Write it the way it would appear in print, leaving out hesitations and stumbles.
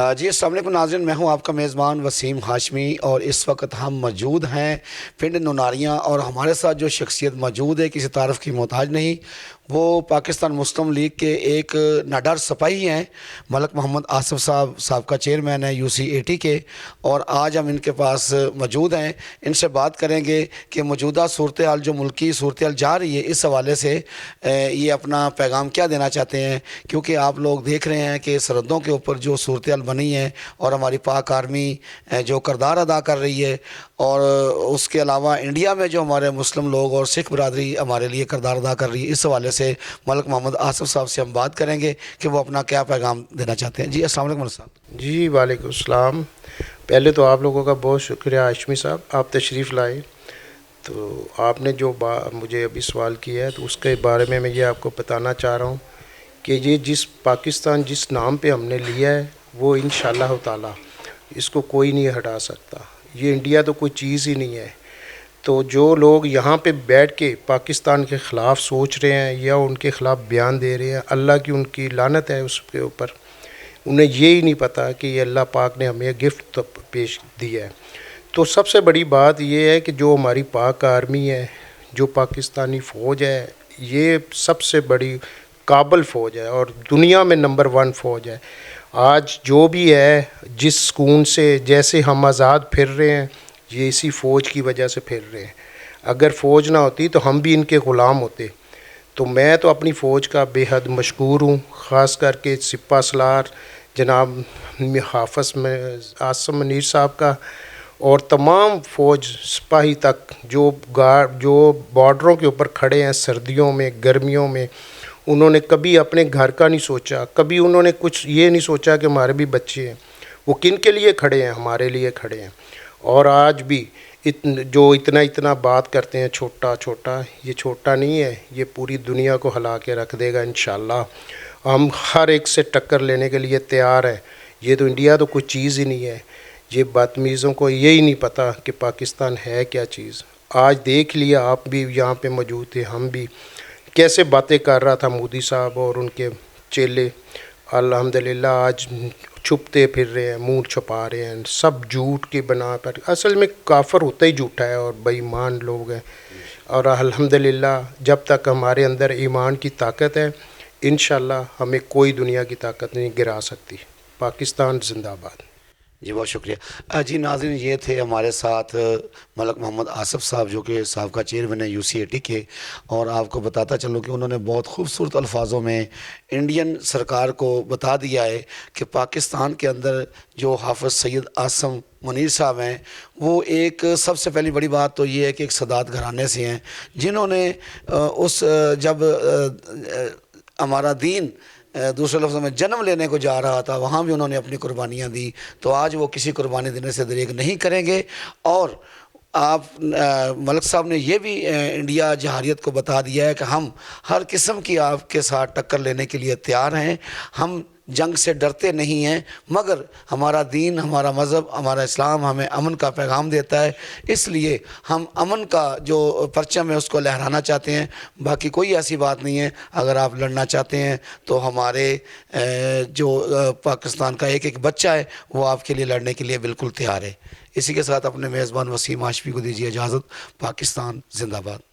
جی السلام علیکم ناظرین، میں ہوں آپ کا میزبان وسیم ہاشمی، اور اس وقت ہم موجود ہیں پنڈ نوناریاں، اور ہمارے ساتھ جو شخصیت موجود ہے کسی تعارف کی محتاج نہیں، وہ پاکستان مسلم لیگ کے ایک ناڈر سپاہی ہیں، ملک محمد آصف صاحب کا چیئرمین ہے UC80 کے، اور آج ہم ان کے پاس موجود ہیں۔ ان سے بات کریں گے کہ موجودہ صورتحال، جو ملکی صورتحال جا رہی ہے، اس حوالے سے یہ اپنا پیغام کیا دینا چاہتے ہیں، کیونکہ آپ لوگ دیکھ رہے ہیں کہ سرحدوں کے اوپر جو صورتحال بنی ہے، اور ہماری پاک آرمی جو کردار ادا کر رہی ہے، اور اس کے علاوہ انڈیا میں جو ہمارے مسلم لوگ اور سکھ برادری ہمارے لیے کردار ادا کر رہی ہے، اس حوالے سے ملک محمد آصف صاحب سے ہم بات کریں گے کہ وہ اپنا کیا پیغام دینا چاہتے ہیں۔ جی السلام علیکم ملک صاحب۔ جی وعلیکم السلام۔ پہلے تو آپ لوگوں کا بہت شکریہ ہاشمی صاحب، آپ تشریف لائے۔ تو آپ نے جو مجھے ابھی سوال کیا ہے، تو اس کے بارے میں یہ آپ کو بتانا چاہ رہا ہوں کہ یہ پاکستان جس نام پہ ہم نے لیا ہے، وہ انشاءاللہ تعالی اس کو کوئی نہیں ہٹا سکتا۔ یہ انڈیا تو کوئی چیز ہی نہیں ہے۔ تو جو لوگ یہاں پہ بیٹھ کے پاکستان کے خلاف سوچ رہے ہیں یا ان کے خلاف بیان دے رہے ہیں، اللہ کی ان کی لعنت ہے اس کے اوپر۔ انہیں یہ ہی نہیں پتہ کہ یہ اللہ پاک نے ہمیں گفٹ پیش دیا ہے۔ تو سب سے بڑی بات یہ ہے کہ جو ہماری پاک آرمی ہے، جو پاکستانی فوج ہے، یہ سب سے بڑی قابل فوج ہے اور دنیا میں نمبر 1 فوج ہے۔ آج جو بھی ہے، جس سکون سے جیسے ہم آزاد پھر رہے ہیں، یہ اسی فوج کی وجہ سے پھر رہے ہیں۔ اگر فوج نہ ہوتی تو ہم بھی ان کے غلام ہوتے۔ تو میں تو اپنی فوج کا بے حد مشکور ہوں، خاص کر کے سپہ سالار جناب حافظ عاصم منیر صاحب کا، اور تمام فوج سپاہی تک جو بارڈروں کے اوپر کھڑے ہیں، سردیوں میں گرمیوں میں، انہوں نے کبھی اپنے گھر کا نہیں سوچا، کبھی انہوں نے کچھ یہ نہیں سوچا کہ ہمارے بھی بچے ہیں۔ وہ کن کے لیے کھڑے ہیں؟ ہمارے لیے کھڑے ہیں۔ اور آج بھی جو اتنا بات کرتے ہیں چھوٹا چھوٹا، یہ چھوٹا نہیں ہے، یہ پوری دنیا کو ہلا کے رکھ دے گا انشاءاللہ۔ ہم ہر ایک سے ٹکر لینے کے لیے تیار ہیں۔ یہ تو انڈیا تو کوئی چیز ہی نہیں ہے۔ یہ بدتمیزوں کو یہی نہیں پتہ کہ پاکستان ہے کیا چیز۔ آج دیکھ لیا، آپ بھی یہاں پہ موجود تھے، ہم بھی کیسے باتیں کر رہا تھا مودی صاحب اور ان کے چیلے۔ الحمدللہ آج چھپتے پھر رہے ہیں، منہ چھپا رہے ہیں، سب جھوٹ کی بنا پر۔ اصل میں کافر ہوتا ہی جھوٹا ہے اور بے ایمان لوگ ہیں۔ اور الحمدللہ جب تک ہمارے اندر ایمان کی طاقت ہے، انشاءاللہ ہمیں کوئی دنیا کی طاقت نہیں گرا سکتی۔ پاکستان زندہ باد۔ جی بہت شکریہ۔ جی ناظرین، یہ تھے ہمارے ساتھ ملک محمد آصف صاحب، جو کہ سابقہ چیئرمین ہے UC80 کے، اور آپ کو بتاتا چلوں کہ انہوں نے بہت خوبصورت الفاظوں میں انڈین سرکار کو بتا دیا ہے کہ پاکستان کے اندر جو حافظ سید عاصم منیر صاحب ہیں، وہ ایک سب سے پہلی بڑی بات تو یہ ہے کہ ایک سادات گھرانے سے ہیں، جنہوں نے جب ہمارا دین دوسرے لفظوں میں جنم لینے کو جا رہا تھا، وہاں بھی انہوں نے اپنی قربانیاں دی، تو آج وہ کسی قربانی دینے سے دریغ نہیں کریں گے۔ اور آپ ملک صاحب نے یہ بھی انڈیا جہاریت کو بتا دیا ہے کہ ہم ہر قسم کی آپ کے ساتھ ٹکر لینے کے لیے تیار ہیں، ہم جنگ سے ڈرتے نہیں ہیں، مگر ہمارا دین، ہمارا مذہب، ہمارا اسلام ہمیں امن کا پیغام دیتا ہے، اس لیے ہم امن کا جو پرچم ہے اس کو لہرانا چاہتے ہیں۔ باقی کوئی ایسی بات نہیں ہے۔ اگر آپ لڑنا چاہتے ہیں تو ہمارے جو پاکستان کا ایک بچہ ہے، وہ آپ کے لیے لڑنے کے لیے بالکل تیار ہے۔ اسی کے ساتھ اپنے میزبان وسیم ہاشمی کو دیجیے اجازت۔ پاکستان زندہ باد۔